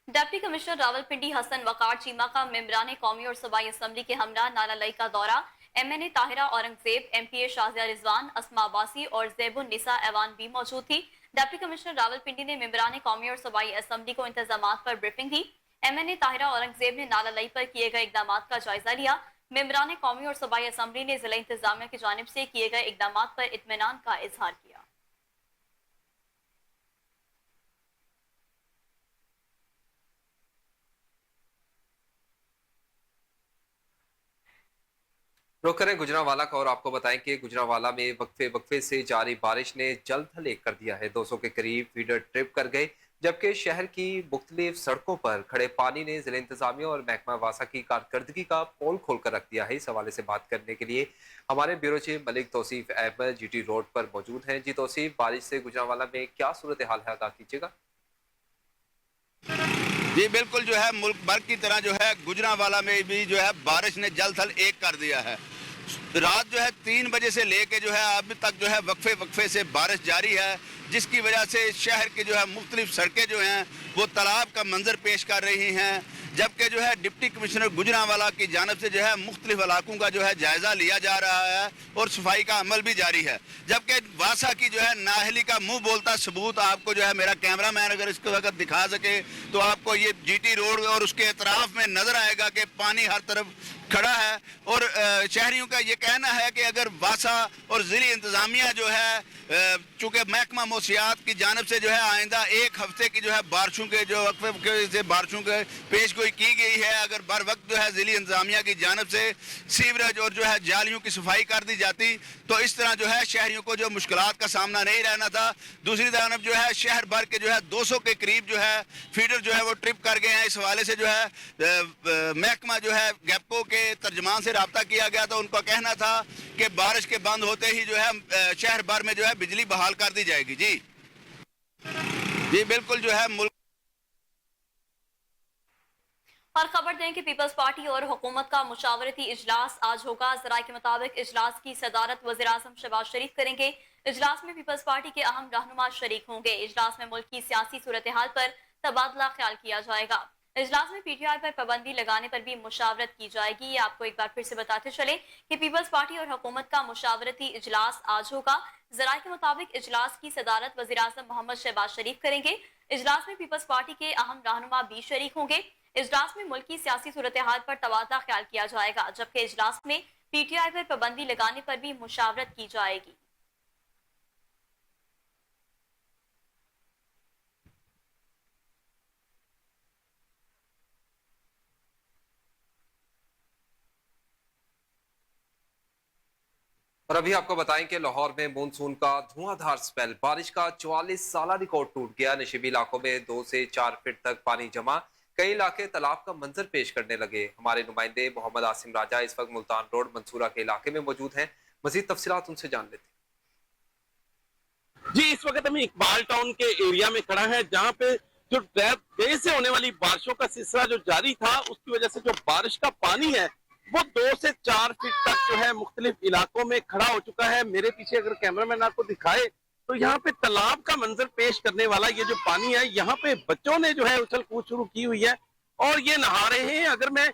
डिप्टी कमिश्नर रावलपिंडी हसन वकार चीमा का मेंबरान कौमी और सूबाई असम्बली के हमरा नाला लई का दौरा। MNA ताहिरा औरंगजेब, MPA शाजिया रिजवान, अस्मा अब्बासी और ज़ैबुन निसा ऐवान भी मौजूद थी। डिप्टी कमिश्नर रावलपिंडी ने मेंबरान कौमी और सूबाई असम्बली को इंतजामात पर ब्रीफिंग दी। MNA ताहिरा औरंगजेब ने नाला लई पर किए गए इकदामात का जायजा लिया। मेंबरान कौमी और सूबाई असम्बली ने जिला इंतजामिया की जानिब से किए गए इकदामात पर इत्मीनान का इजहार किया। रुक करें गुजरांवाला का और आपको बताएं कि गुजरांवाला में वक्फे से जारी बारिश ने जल्द हलेक कर दिया है। 200 के करीब फीडर ट्रिप कर गए, जबकि शहर की मुख्तलिफ सड़कों पर खड़े पानी ने जिला इंतजामिया और महकमा वासा की कारकर्दगी का पोल खोल कर रख दिया है। इस हवाले से बात करने के लिए हमारे bureau chief Malik Tauseef Ahmed GT road पर मौजूद हैं। जी तौसीफ, बारिश से गुजरांवाला में क्या सूरत हाल है, आगाह कीजिएगा। जी बिल्कुल, जो है मुल्क भर की तरह जो है गुजरांवाला में भी जो है बारिश ने जल्द थल एक कर दिया है। रात जो है 3 बजे से लेके जो है अब तक जो है वक्फे से बारिश जारी है, जिसकी वजह से शहर की जो है मुख्तलिफ सड़कें जो हैं वो तालाब का मंजर पेश कर रही हैं। जबकि जो है डिप्टी कमिश्नर गुजरांवाला की जानब से जो है मुख्तलिफ इलाकों का जो है जायजा लिया जा रहा है और सफाई का अमल भी जारी है। जबकि वासा की जो है नाअहली का मुंह बोलता सबूत आपको जो है मेरा कैमरा मैन अगर इसके वक्त दिखा सके तो आपको ये GT रोड और उसके अतराफ में नजर आएगा कि पानी हर तरफ खड़ा है। और शहरियों का ये कहना है कि अगर वासा और ज़िली इंतज़ामिया जो है चूँकि महकमा मौसियात की जानब से जो है आइंदा 1 हफ्ते की जो है बारिशों के जो वक्फे से बारिशों के पेश गोई की गई है, अगर बर वक्त जो है ज़िली इंतज़ामिया की जानब से सीवरेज और जो है जालियों की सफाई कर दी जाती तो इस तरह जो है शहरियों को जो मुश्किलात का सामना नहीं रहना था। दूसरी जानब जो है शहर भर के जो है 200 के करीब जो है फीडर जो है वो ट्रिप कर गए हैं। इस हवाले से जो है महकमा जो है गैपको के तर्जमान से रब्ता किया गया था, उनका कहना था कि बारिश के बंद होते ही जो है शहर भर में जो है बिजली बहाल कर दी जाएगी। जी बिल्कुल, जो है मुल्क और खबर दें कि पीपल्स पार्टी और हुकूमत का मुशावरती इजलास आज होगा। जराये के मुताबिक इजलास की सदारत वज़ीर-ए-आज़म शहबाज शरीफ करेंगे। इजलास में पीपल्स पार्टी के अहम रहनुमा शरीक होंगे। इजलास में मुल्क की सियासी सूरत हाल पर तबादला ख्याल किया जाएगा। इजलास में पीटीआई पर पाबंदी लगाने पर भी मुशावरत की जाएगी। ये आपको एक बार फिर से बताते चले कि पीपल्स पार्टी और हुकूमत का मुशावरती इजलास आज होगा। जराये के मुताबिक इजलास की सदारत वज़ीर-ए-आज़म मोहम्मद शहबाज शरीफ करेंगे। इजलास में पीपल्स पार्टी के अहम रहनुमा भी शरीक होंगे। इजलास में मुल्क की सियासी सूरत हाल पर तबादला ख्याल किया जाएगा, जबकि इजलास में पीटीआई पर पाबंदी लगाने पर भी मुशावरत की जाएगी। और अभी आपको बताएं कि लाहौर में मानसून का धुआंधार स्पेल, बारिश का 44 साला रिकॉर्ड टूट गया। नशीबी इलाकों में 2 से 4 फीट तक पानी जमा, कई इलाके तालाब का मंजर पेश करने लगे। हमारे नुमाइंदे मोहम्मद आसिम राजा इस वक्त मुल्तान रोड मंसूरा के इलाके में मौजूद हैं। मजीद तफसीलात उनसे जान लेते हैं। जी, इस वक्त हम इकबाल टाउन के एरिया में खड़ा है, जहाँ पे जो देर से होने वाली बारिशों का सिलसिला जो जारी था, उसकी वजह से जो बारिश का पानी है वो 2 से 4 फीट तक जो है मुख्तलिफ इलाकों में खड़ा हो चुका है। मेरे पीछे अगर कैमरामैन आपको दिखाए तो यहाँ पे तालाब का मंजर पेश करने वाला ये जो पानी है, यहाँ पे बच्चों ने जो है उछल कूद शुरू की हुई है और ये नहा रहे हैं। अगर मैं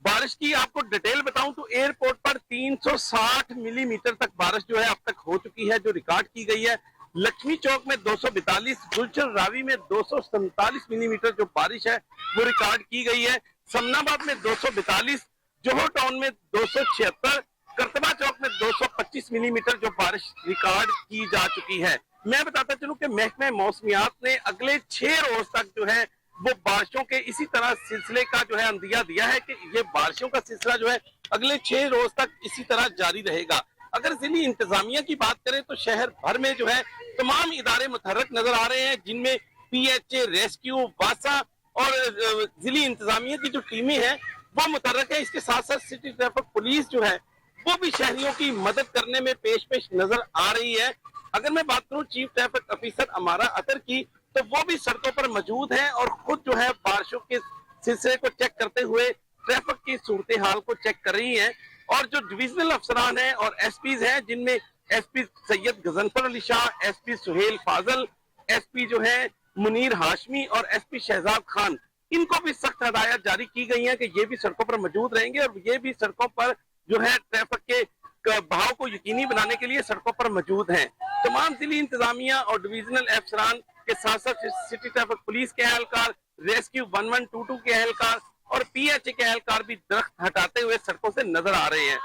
बारिश की आपको डिटेल बताऊं तो एयरपोर्ट पर 360 मिलीमीटर तक बारिश जो है अब तक हो चुकी है, जो रिकॉर्ड की गई है। लक्ष्मी चौक में 242, गुलशन रावी में 247 मिलीमीटर जो बारिश है वो रिकॉर्ड की गई है। समनाबाद में 242, जोहर टाउन में 276, करतबा चौक में 225 मिलीमीटर जो बारिश रिकॉर्ड की जा चुकी है। मैं बताता चलूं कि महकमे मौसमियात ने अगले 6 रोज तक जो है वो बारिशों के इसी तरह सिलसिले का जो है अंदिया दिया है कि ये बारिशों का सिलसिला जो है अगले 6 रोज तक इसी तरह जारी रहेगा। अगर जिली इंतजामिया की बात करें तो शहर भर में जो है तमाम इदारे मुतहर्रिक नजर आ रहे हैं, जिनमें PHA, रेस्क्यू, वासा और जिली इंतजामिया की जो टीमें हैं वो मुतहर्रिक है। इसके साथ साथ सिटी ट्रैफिक पुलिस जो है वो भी शहरियों की मदद करने में पेश नजर आ रही है। अगर मैं बात करूं चीफ ट्रैफिक ऑफिसर अमारा अतर की, तो वो भी सड़कों पर मौजूद हैं और खुद जो है बारिशों के सिलसिले को चेक करते हुए ट्रैफिक की सूरत हाल को चेक कर रही हैं। और जो डिविजनल अफसरान हैं और SPs हैं, जिनमें SP Syed Ghazanfar Ali Shah, SP Suhail Fazal, SP जो है मुनीर हाशमी और SP शहजाद खान, इनको भी सख्त हदायत जारी की गई है कि ये भी सड़कों पर मौजूद रहेंगे और ये भी सड़कों पर जो है ट्रैफिक के बहाव को यकीनी बनाने के लिए सड़कों पर मौजूद हैं। तमाम जिली इंतजामिया और डिविजनल अफसरान के साथ साथ सिटी ट्रैफिक पुलिस के एहलकार, रेस्क्यू 1122 के एहलकार और PHA के एहलकार भी दरख्त हटाते हुए सड़कों से नजर आ रहे हैं।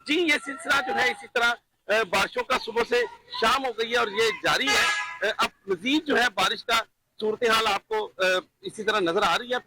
जी, ये सिलसिला जो है इसी तरह बारिशों का सुबह से शाम हो गई है और ये जारी है। अब मजीद जो है बारिश का सूरत हाल आपको इसी तरह नजर आ रही है।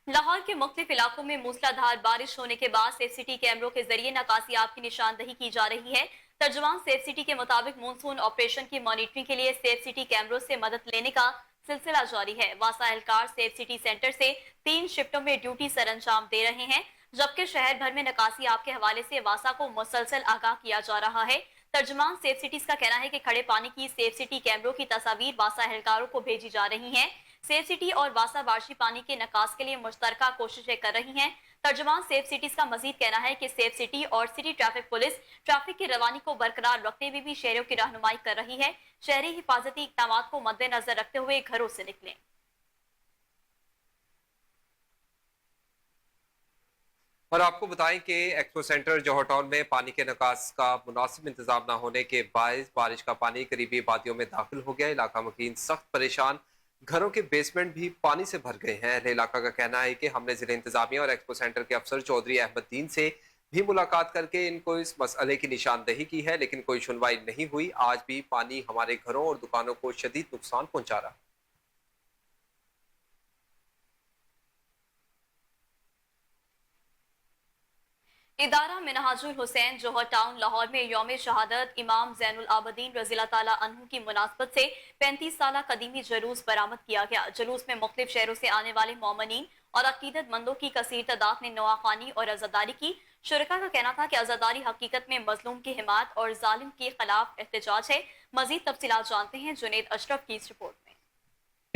लाहौर के मुख्तलिफ इलाकों में मूसलाधार बारिश होने के बाद सेफ सिटी कैमरों के जरिए नकासियाब की निशानदही की जा रही है। तर्जुमान सेफ सिटी के मुताबिक मानसून ऑपरेशन की मॉनिटरिंग के लिए सेफ सिटी कैमरों से मदद लेने का सिलसिला जारी है। वासा एहलकार सेफ सिटी सेंटर से 3 शिफ्टों में ड्यूटी सर अंजाम दे रहे हैं, जबकि शहर भर में नकासियाब के हवाले से वासा को मुसलसल आगाह किया जा रहा है। तर्जुमान सेफ सिटीज का कहना है कि खड़े पानी की सेफ सिटी कैमरों की तस्वीर वासा एहलकारों को भेजी जा रही हैं। सेफ सिटी और वासा बारिशी पानी के निकास के लिए मुश्तरका कोशिशें कर रही हैं। तर्जुमान सेफ सिटीज का मजीद कहना है कि सेफ सिटी और सिटी ट्रैफिक पुलिस ट्रैफिक की रवानी को बरकरार रखते हुए भी शहरों की रहनुमाई कर रही है। शहरी हिफाजती इक़दाम को मद्देनजर रखते हुए घरों से निकलें। और आपको बताएं कि एक्सपो सेंटर जौहर टाउन में पानी के निकास का मुनासिब इंतजाम न होने के बायस बारिश का पानी करीबी वादियों में दाखिल हो गया। इलाका मकीन सख्त परेशान, घरों के बेसमेंट भी पानी से भर गए हैं। अहले इलाका का कहना है कि हमने जिले इंतजामिया और एक्सपो सेंटर के अफसर चौधरी अहमद दीन से भी मुलाकात करके इनको इस मसले की निशानदही की है, लेकिन कोई सुनवाई नहीं हुई। आज भी पानी हमारे घरों और दुकानों को शदीद नुकसान पहुंचा रहा। इदारा मिनहाजुल हुसैन जौहर टाउन लाहौर में यौम शहादत इमाम ज़ैनुल आबदीन रज़ियल्लाहु ताला अन्हु की मुनासबत से 35 साला कदीमी जुलूस बरामद किया गया। जुलूस में मुख्तलिफ शहरों से आने वाले मोमिनीन और अकीदतमंदों की कसीर तादाद ने नवाखानी और अज़ादारी की। शुरका का कहना था कि अज़ादारी हकीकत में मजलूम की हिमायत और जालिम के खिलाफ एहतजाज है। मजीद तफसीलात जानते हैं जुनेद अशरफ की इस रिपोर्ट में।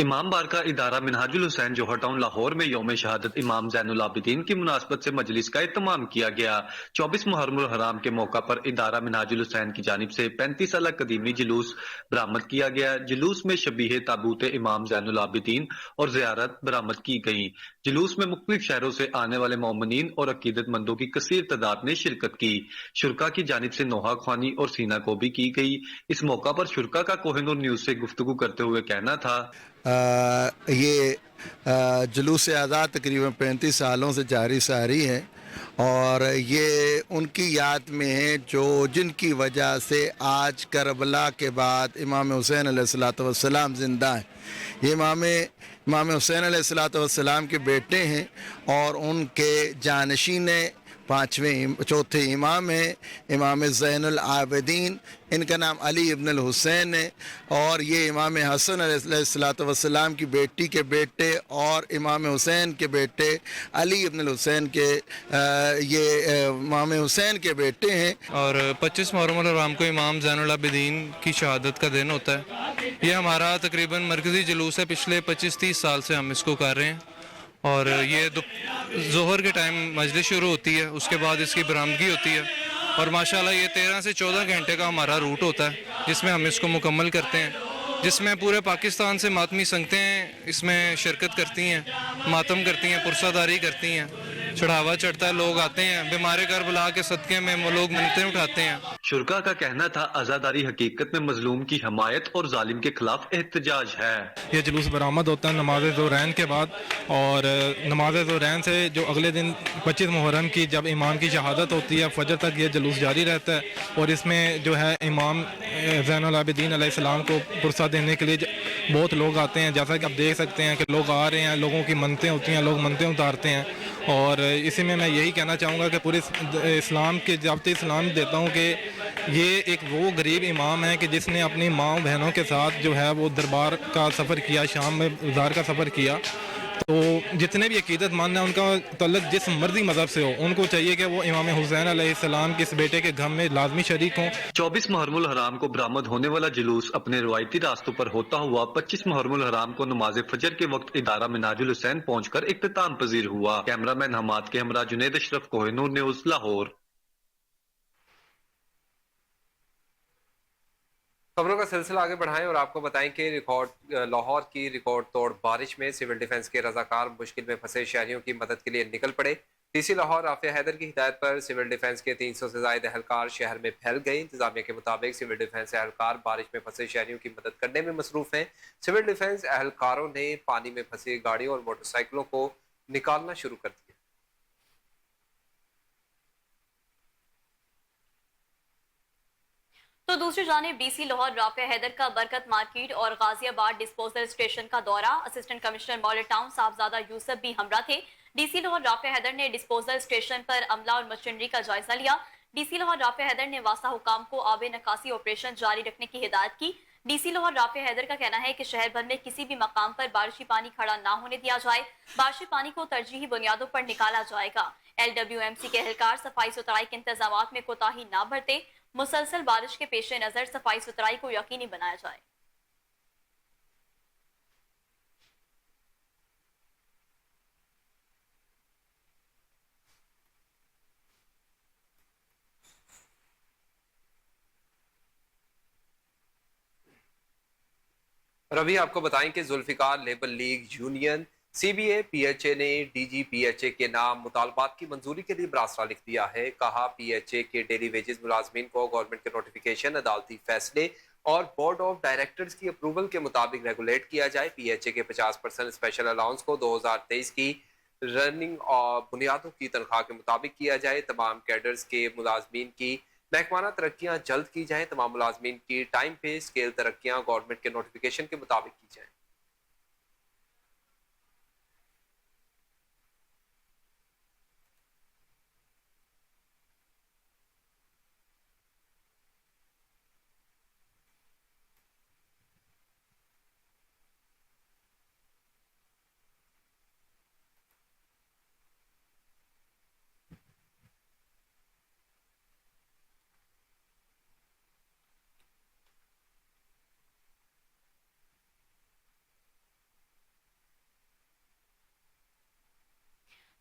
इमाम बार का इदारा मिनहाजुल हुसैन जौहर टाउन लाहौर में यौम शहादत इमाम जैनुल आबिदीन की मुनासबत से मजलिस का इत्तमाम किया गया। 24 मुहर्रम हराम के मौका पर इदारा मिनहाजुल हुसैन की जानिब से 35 साल कदीमी जुलूस बरामद किया गया। जुलूस में शबीह ताबूत इमाम जैनुल आबिदीन और ज़ियारत बरामद की गई। जुलूस में मुख्तलिफ शहरों से आने वाले मोमिनीन और अकीदतमंदों की कसीर तादाद ने शिरकत की। शुरका की जानिब से नोहा ख्वानी और सीना गोभी की गई। इस मौका पर शुरका का कोहिनूर न्यूज से गुफ्तगू करते हुए कहना था, ये जुलूस आज़ाद तकरीबन 35 सालों से जारी सारी है और ये उनकी याद में है जो जिनकी वजह से आज करबला के बाद इमाम हुसैन अलैहिस्सलाम ज़िंदा हैं। ये इमाम हुसैन अलैहिस्सलाम के बेटे हैं और उनके जानशीन चौथे इमाम हैं इमाम ज़ैनुल आबिदीन। इनका नाम अली इब्न हुसैन है और ये इमाम हसन अलैहिस्सलाम की बेटी के बेटे और इमाम हुसैन के बेटे अली इब्न हुसैन के ये इमाम हुसैन के बेटे हैं। और 25 मुहर्रम हराम को इमाम ज़ैनुल आबिदीन की शहादत का दिन होता है। ये हमारा तकरीबन मरकज़ी जुलूस है। पिछले 25-30 साल से हम इसको कर रहे हैं और ये ज़ोहर के टाइम मजलिस शुरू होती है, उसके बाद इसकी बरामदगी होती है और माशाल्लाह ये 13 से 14 घंटे का हमारा रूट होता है जिसमें हम इसको मुकम्मल करते हैं, जिसमें पूरे पाकिस्तान से मातमी संगतें इसमें शिरकत करती हैं, मातम करती हैं, पुरसादारी करती हैं, चढ़ावा चढ़ता है, लोग आते हैं, बीमार करबला के सदक़े में वो लोग मिन्नतें उठाते हैं। शुरका का कहना था अज़ादारी हकीकत में मजलूम की हमायत और जालिम के खिलाफ एहतजाज है। ये जुलूस बरामद होता है नमाज ज़ोहरैन के बाद और नमाज ज़ोहरैन से जो अगले दिन 25 मुहर्रम की जब इमाम की शहादत होती है फजर तक ये जुलूस जारी रहता है और इसमें जो है इमाम ज़ैनुल आबिदीन अलैहिस्सलाम को पुरसा देने के लिए बहुत लोग आते हैं। जैसा कि आप देख सकते हैं कि लोग आ रहे हैं, लोगों की मन्नतें होती हैं, लोग मन्नतें उतारते हैं और इसी में मैं यही कहना चाहूँगा कि पूरे इस्लाम के जाब्ते इस्लाम देता हूँ कि ये एक वो गरीब इमाम है कि जिसने अपनी माँ बहनों के साथ जो है वो दरबार का सफ़र किया, शाम में बाज़ार का सफ़र किया। तो जितने भी अकीदतमंद हैं उनका तल्लुक जिस मर्जी मज़हब से हो उनको चाहिए कि वो इमाम हुसैन अलैहिस्सलाम के इस बेटे के गम में लाजमी शरीक हों। 24 मुहर्रम हराम को बरामद होने वाला जुलूस अपने रवायती रास्तों पर होता हुआ 25 मुहर्रम हराम को नमाज फजर के वक्त इदारा मिनहाजुल हुसैन पहुंचकर इख्तिताम पजीर हुआ। कैमरामैन हमाद के हमरा जुनेद अशरफ, कोहिनूर न्यूज, लाहौर। खबरों का सिलसिला आगे बढ़ाएं और आपको बताएं कि लाहौर की रिकॉर्ड तोड़ बारिश में सिविल डिफेंस के रजाकार मुश्किल में फंसे शहरियों की मदद के लिए निकल पड़े। डीसी लाहौर राफिया हैदर की हिदायत पर सिविल डिफेंस के 300 से ज्यादा एहलकार शहर में फैल गए। इंतजामिया के मुताबिक सिविल डिफेंस एहलकार बारिश में फंसे शहरियों की मदद करने में मसरूफ हैं। सिविल डिफेंस एहलकारों ने पानी में फंसी गाड़ियों और मोटरसाइकिलों को निकालना शुरू कर दिया। तो दूसरी जानिब डीसी लाहौर राफिया हैदर का बरकत मार्केट और गाजियाबाद डिस्पोजल स्टेशन का दौरा। असिस्टेंट कमिश्नर मौलड टाउन साहबजादा यूसुफ भी हमरा थे। डीसी लाहौर राफिया हैदर ने डिस्पोजल स्टेशन पर अमला और मशीनरी का जायजा लिया। डीसी लाहौर राफिया हैदर ने वास्ता हुकाम को आबे निकासी ऑपरेशन जारी रखने की हिदायत की। डीसी लाहौर राफिया हैदर का कहना है कि शहर भर में किसी भी मकाम पर बारिशी पानी खड़ा ना होने दिया जाए। बारिशी पानी को तरजीही बुनियादों पर निकाला जाएगा। LWMC के एहलकार सफाई सुथराई के इंतजाम में कोताही ना बरते। मुसलसल बारिश के पेश नजर सफाई सुथराई को यकीनी बनाया जाए। और अभी आपको बताएं कि Zulfiqar labour league union CBA PHA ने DG PHA के नाम मुतालबात की मंजूरी के लिए ब्रासरा लिख दिया है। कहा PHA के डेली वेजेस मुलाजमीन को गवर्नमेंट के नोटिफिकेशन, अदालती फैसले और बोर्ड ऑफ डायरेक्टर्स की अप्रूवल के मुताबिक रेगुलेट किया जाए। PHA के 50% स्पेशल अलाउंस को 2023 की रनिंग और बुनियादों की तनख्वाह के मुताबिक किया जाए। तमाम कैडर्स के मुलाजमीन की महकमाना तरक्कियाँ जल्द की जाए। तमाम मुलाजमीन की टाइम पे स्केल तरक्कियाँ गवर्नमेंट के नोटिफिकेशन के मुताबिक की जाए।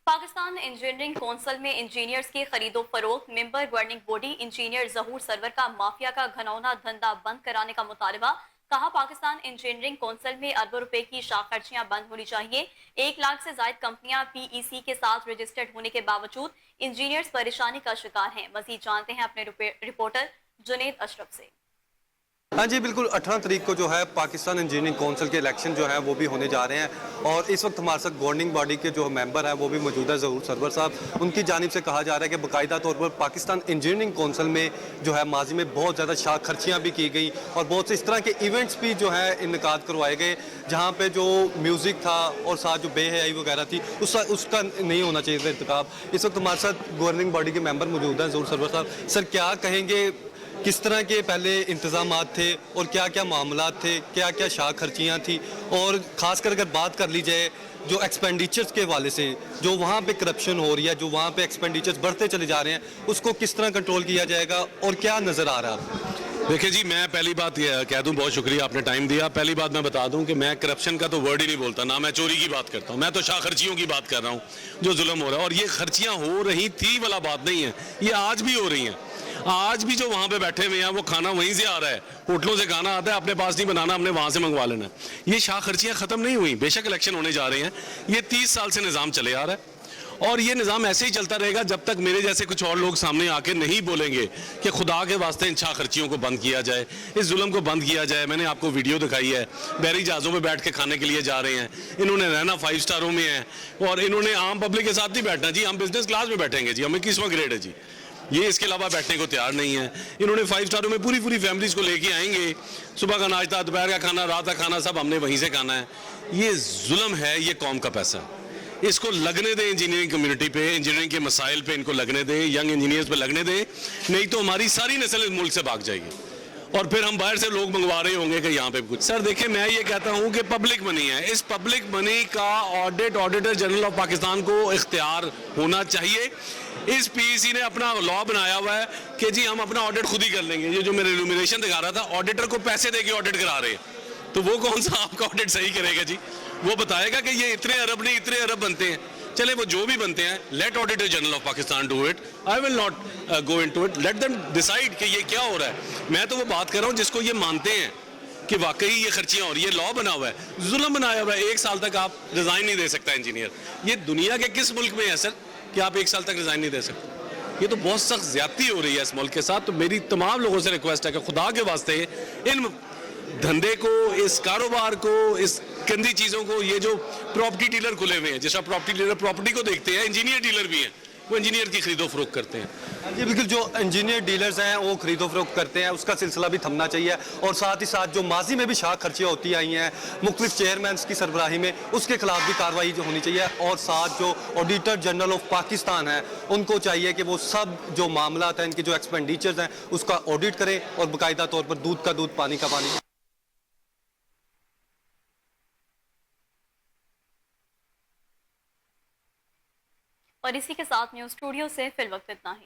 पाकिस्तान इंजीनियरिंग कौंसिल में इंजीनियर्स की खरीदो फरोख्त मेंबर गवर्निंग बॉडी इंजीनियर जहूर सरवर का माफिया का घनौना धंधा बंद कराने का मुतालबा। कहा पाकिस्तान इंजीनियरिंग कौंसिल में अरबों रुपए की शाख खर्चियां बंद होनी चाहिए। 1 लाख से ज्यादा कंपनियां PEC के साथ रजिस्टर्ड होने के बावजूद इंजीनियर्स परेशानी का शिकार हैं। मजीद जानते हैं अपने रिपोर्टर जुनेद अशरफ से। हाँ जी बिल्कुल, 18 तारीख को जो है पाकिस्तान इंजीनियरिंग काउंसिल के इलेक्शन जो है वो भी होने जा रहे हैं और इस वक्त हमारे साथ गवर्निंग बॉडी के जो मेंबर हैं वो भी मौजूद है, ज़हूर सरवर साहब। उनकी जानिब से कहा जा रहा है कि बाकायदा तौर पर पाकिस्तान इंजीनियरिंग काउंसिल में जो है माजी में बहुत ज़्यादा शाख खर्चियाँ भी की गई और बहुत से इस तरह के इवेंट्स भी जो है इनकाद करवाए गए जहाँ पर जो म्यूज़िक था और साथ जो बेहयाई वगैरह थी उसका नहीं होना चाहिए था इंतखाब। इस वक्त हमारे साथ गवर्निंग बॉडी के मेंबर मौजूद हैं, ज़हूर सरवर साहब। सर क्या कहेंगे, किस तरह के पहले इंतज़ामात थे और क्या क्या मामलात थे, क्या क्या शाख खर्चियाँ थी, और ख़ासकर अगर बात कर ली जाए जो एक्सपेंडिचर्स के हवाले से जो वहाँ पे करप्शन हो रही है, जो वहाँ पे एक्सपेंडिचर्स बढ़ते चले जा रहे हैं, उसको किस तरह कंट्रोल किया जाएगा और क्या नज़र आ रहा है? देखिए जी, मैं पहली बात ये कह दूं, बहुत शुक्रिया आपने टाइम दिया। पहली बात मैं बता दूं कि मैं करप्शन का तो वर्ड ही नहीं बोलता, ना मैं चोरी की बात करता हूं, मैं तो शाख खर्चियों की बात कर रहा हूं जो जुल्म हो रहा है। और ये खर्चियां हो रही थी वाला बात नहीं है, ये आज भी हो रही हैं। आज भी जो वहाँ पे बैठे हुए हैं वो खाना वहीं से आ रहा है, होटलों से खाना आता है, अपने पास नहीं बनाना, हमने वहाँ से मंगवा लेना है। ये शाख खर्चियाँ ख़त्म नहीं हुई, बेशक इलेक्शन होने जा रहे हैं, ये 30 साल से निज़ाम चले आ रहा है और ये निज़ाम ऐसे ही चलता रहेगा जब तक मेरे जैसे कुछ और लोग सामने आके नहीं बोलेंगे कि खुदा के वास्ते इन शाख खर्चियों को बंद किया जाए, इस जुल्म को बंद किया जाए। मैंने आपको वीडियो दिखाई है, बहरी जहाज़ों में बैठ के खाने के लिए जा रहे हैं, इन्होंने रहना 5 स्टारों में है और इन्होंने आम पब्लिक के साथ नहीं बैठना जी, हम बिजनेस क्लास में बैठेंगे जी, हमें 21वां ग्रेड है जी, ये इसके अलावा बैठने को तैयार नहीं है। इन्होंने 5 स्टारों में पूरी फैमिलीज को लेके आएंगे, सुबह का नाश्ता, दोपहर का खाना, रात का खाना सब हमने वहीं से खाना है। ये जुल्म है, ये कौम का पैसा, इसको लगने दें इंजीनियरिंग कम्युनिटी पे, इंजीनियरिंग के मसाइल पे इनको लगने दें, यंग इंजीनियर्स पे लगने दें, नहीं तो हमारी सारी नस्ल इस मुल्क से भाग जाएगी और फिर हम बाहर से लोग मंगवा रहे होंगे कि यहाँ पे कुछ। सर देखिए, मैं ये कहता हूँ कि पब्लिक मनी है, इस पब्लिक मनी का ऑडिटर जनरल ऑफ पाकिस्तान को इख्तियार होना चाहिए। इस PEC ने अपना लॉ बनाया हुआ है कि जी हम अपना ऑडिट खुद ही कर लेंगे। ये जो मेरे इल्यूमिनेशन दिखा रहा था, ऑडिटर को पैसे दे के ऑडिट करा रहे हैं, तो वो कौन सा आपका ऑडिट सही करेगा जी? वो बताएगा कि ये इतने अरब नहीं इतने अरब बनते हैं। चले वो जो भी बनते हैं, let auditor general of Pakistan do it, I will not go into it, let them decide कि ये क्या हो रहा है। मैं तो वो बात कर रहा हूँ जिसको ये मानते हैं कि वाकई ये खर्चियाँ हो रही है, लॉ बना हुआ है, जुल्म बनाया हुआ है, 1 साल तक आप रिजाइन नहीं दे सकता इंजीनियर। ये दुनिया के किस मुल्क में है सर कि आप 1 साल तक रिजाइन नहीं दे सकते? ये तो बहुत सख्त ज्यादती हो रही है इस मुल्क के साथ। तो मेरी तमाम लोगों से रिक्वेस्ट है कि खुदा के वास्ते इन धंधे को, इस कारोबार को, इस गंदी चीज़ों को, ये जो प्रॉपर्टी डीलर खुले हुए हैं, जैसा प्रॉपर्टी डीलर प्रॉपर्टी को देखते हैं, इंजीनियर डीलर भी हैं, वो इंजीनियर की खरीदो फरोख्त करते हैं। जी बिल्कुल, जो इंजीनियर डीलर्स हैं वो खरीदो फरोख्त करते हैं, उसका सिलसिला भी थमना चाहिए। और साथ ही साथ जो माजी में भी शाख खर्चियाँ होती आई हैं मुख्तलिफ चेयरमैन की सरबराही में, उसके खिलाफ भी कार्रवाई जो होनी चाहिए। और साथ जो ऑडिटर जनरल ऑफ पाकिस्तान है उनको चाहिए कि वो सब जो मामला हैं, इनके जो एक्सपेंडिचर्स हैं, उसका ऑडिट करें और बाकायदा तौर पर दूध का दूध पानी का पानी। और इसी के साथ न्यूज़ स्टूडियो से फिल वक्त इतना ही।